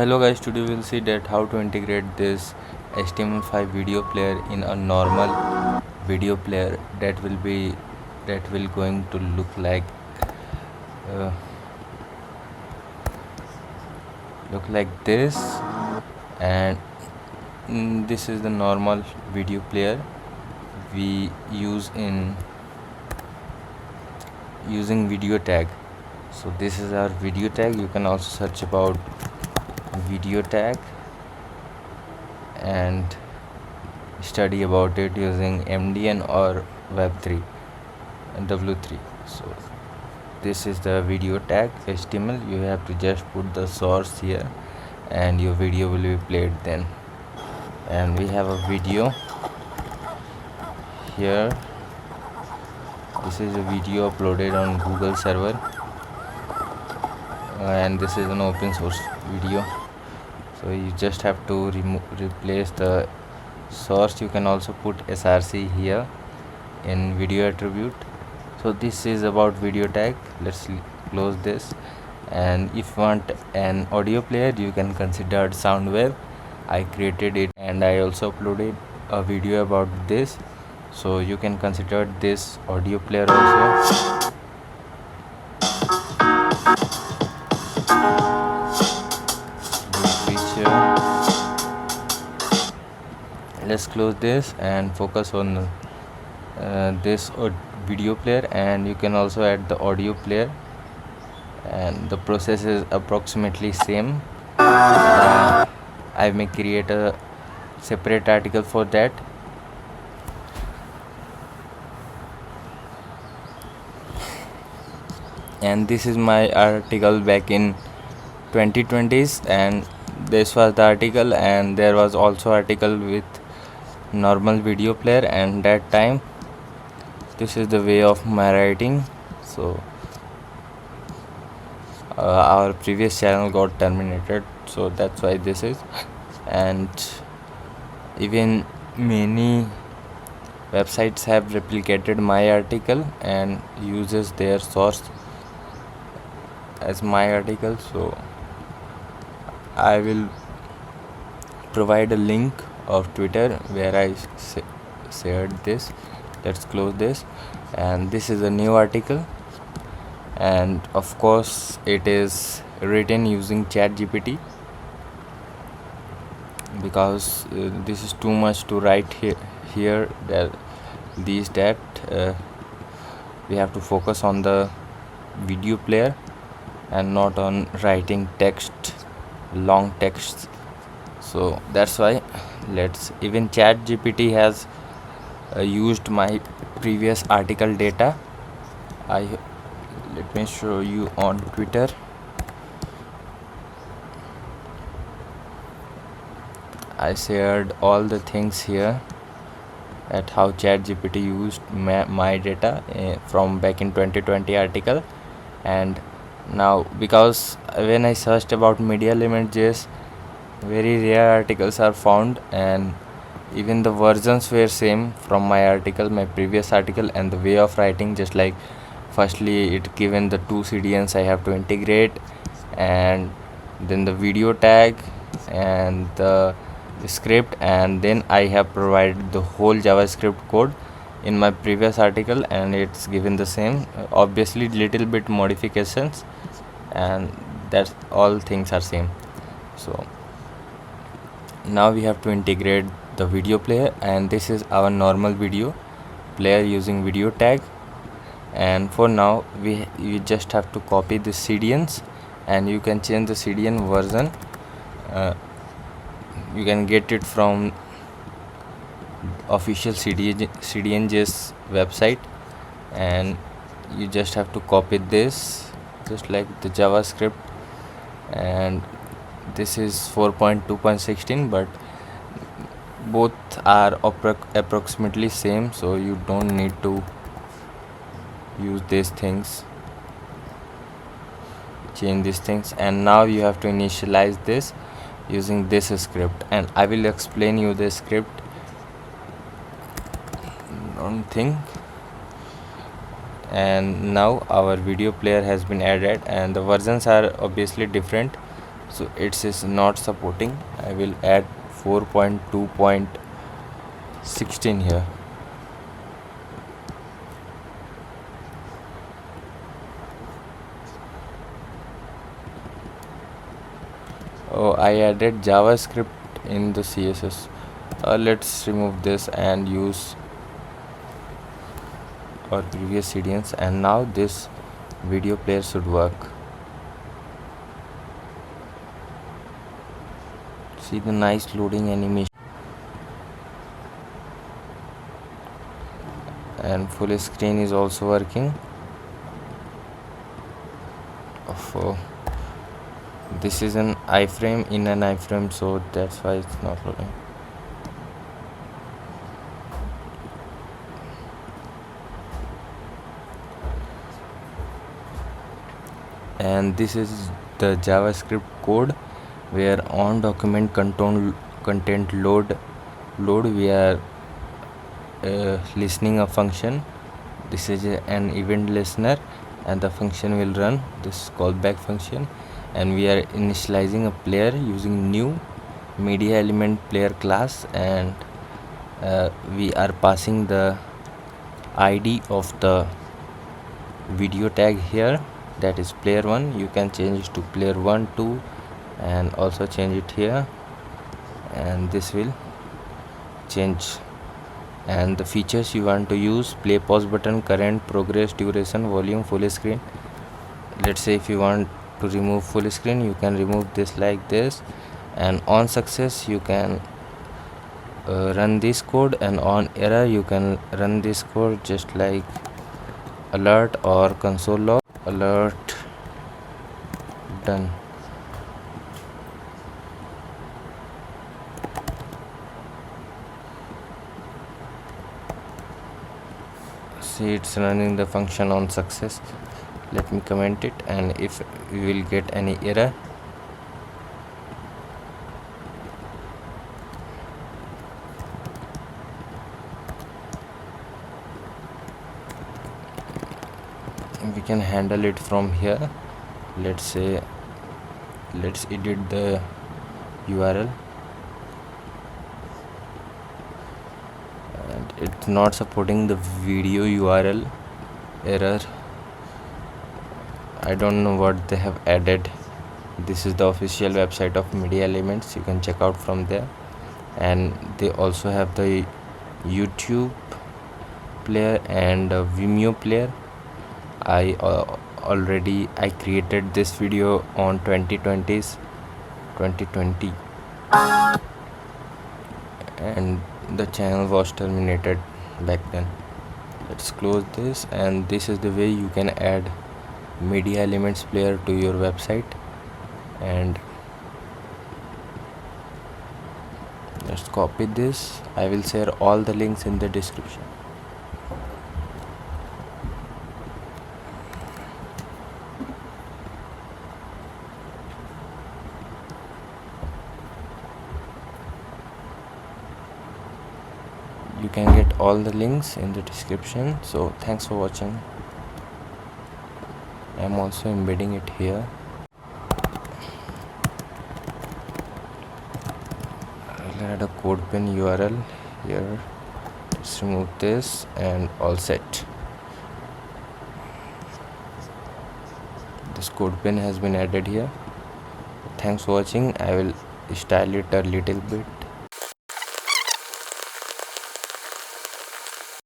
Hello guys, today we'll see that how to integrate this HTML5 video player in a normal video player that will going to uh, look like this. And this is the normal video player we use in using video tag. So this is our video tag. You can also search about video tag and study about it using MDN or Web3 and W3. So this is the video tag HTML. You have to just put the source here and your video will be played then. And we have a video here. This is a video uploaded on Google server, and this is an open source video. So you just have to replace the source. You can also put src here in video attribute. So this is about video tag. Let's close this. And if you want an audio player, you can consider SoundWave. I created it and I also uploaded a video about this, so you can consider this audio player also. Let's close this and focus on this video player, and you can also add the audio player, and the process is approximately same. I may create a separate article for that. And this is my article back in 2020s, and this was the article, and there was also article with normal video player, and that time this is the way of my writing. So our previous channel got terminated, so that's why this is. And even many websites have replicated my article and uses their source as my article. So I will provide a link of Twitter where I shared this. Let's close this. And this is a new article, and of course it is written using ChatGPT, because this is too much to write here that we have to focus on the video player and not on writing long texts. So that's why even ChatGPT has used my previous article data. Let me show you on Twitter. I shared all the things here at how ChatGPT used my data from back in 2020 article. And now, because when I searched about MediaElement.js, very rare articles are found, and even the versions were same from my article, my previous article, and the way of writing just like firstly it given the two CDNs I have to integrate, and then the video tag and the script, and then I have provided the whole JavaScript code in my previous article, and it's given the same. Obviously little bit modifications, and that's all things are same. So now we have to integrate the video player, and this is our normal video player using video tag. And for now you just have to copy the CDNs, and you can change the CDN version. You can get it from official CDN.js website, and you just have to copy this just like the JavaScript. And this is 4.2.16, but both are approximately same, so you don't need to use these things, change these things. And now you have to initialize this using this script, and I will explain you the script. Don't think. And now our video player has been added, and the versions are obviously different so it is not supporting. I will add 4.2.16 here. Oh, I added JavaScript in the CSS. Let's remove this and use our previous CDNs, and now this video player should work. See the nice loading animation, and full screen is also working. Oh, this is an iframe in an iframe, so that's why it's not loading. And this is the JavaScript code where on document content load we are listening a function. This is an event listener, and the function will run this callback function, and we are initializing a player using new media element player class, and we are passing the ID of the video tag here, that is player 1. You can change it to player 1, 2, and also change it here, and this will change. And the features you want to use: play, pause button, current, progress, duration, volume, full screen. Let's say if you want to remove full screen, you can remove this like this, and on success you can run this code, and on error you can run this code just like alert or console log. Alert, done. See, it's running the function on success. Let me comment it, and if we will get any error, we can handle it from here. Let's say, let's edit the URL, and it's not supporting the video URL. Error. I don't know what they have added. This is the official website of Media Elements. You can check out from there, and they also have the YouTube player and Vimeo player. I created this video on 2020, and the channel was terminated back then. Let's close this, and this is the way you can add Media Elements player to your website. And let's copy this. I will share all the links in the description. You can get all the links in the description. So thanks for watching. I'm also embedding it here. I'll add a CodePen URL here. Let's remove this, and all set. This CodePen has been added here. Thanks for watching. I will style it a little bit.